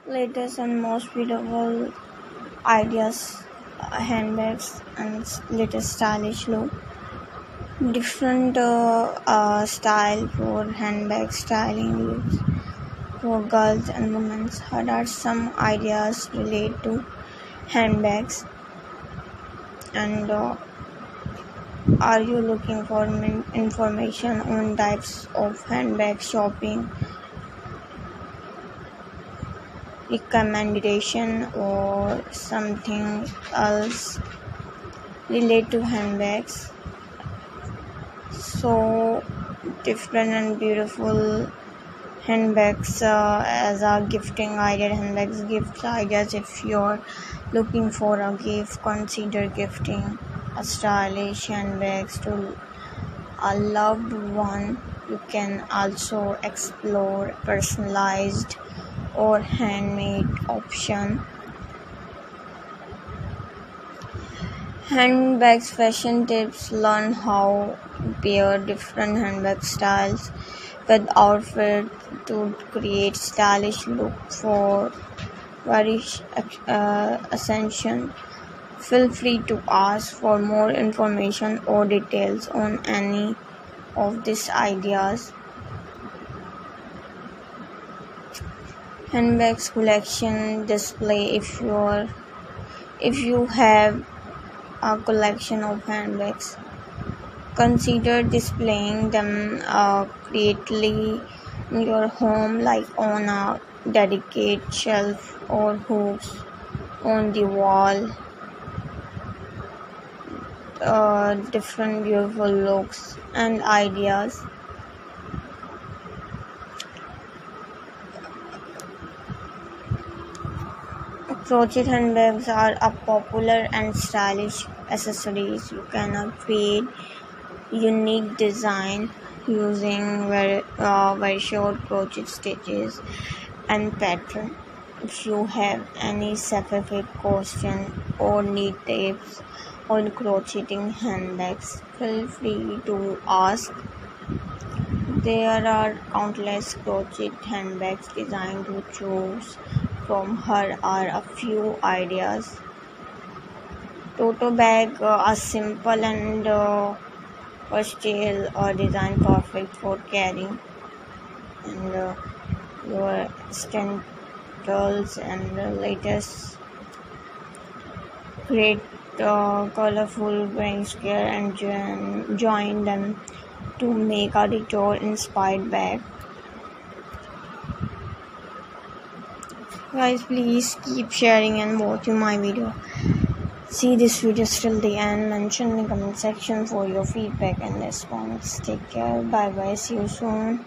latest and most beautiful ideas, handbags, and latest stylish look. Different style for handbag styling looks for girls and women. Here are some ideas related to handbags. And are you looking for information on types of handbag shopping, recommendation, or something else related to handbags? So different and beautiful handbags as a gifting idea. Handbags gift ideas. If you're looking for a gift, consider gifting a stylish handbags to a loved one. You can also explore personalized or handmade option. Handbags fashion tips. Learn how to pair different handbag styles with outfit to create stylish look for various ascension. Feel free to ask for more information or details on any of these ideas. Handbags collection display. If you have a collection of handbags, consider displaying them creatively in your home, like on a dedicated shelf or hooks on the wall. Different beautiful looks and ideas. Crochet handbags are a popular and stylish accessories. You can create unique design using very short crochet stitches and pattern. If you have any specific question or need tips on crocheting handbags, feel free to ask. There are countless crochet handbags designed to choose from. Here are a few ideas. Tote bag, a simple and versatile design, perfect for carrying and your stencils and the latest. Create colorful grain scale and join them to make a retro inspired bag. Guys, please keep sharing and watching my video. See this video till the end. Mention in the comment section for your feedback and response. Take care. Bye bye. See you soon.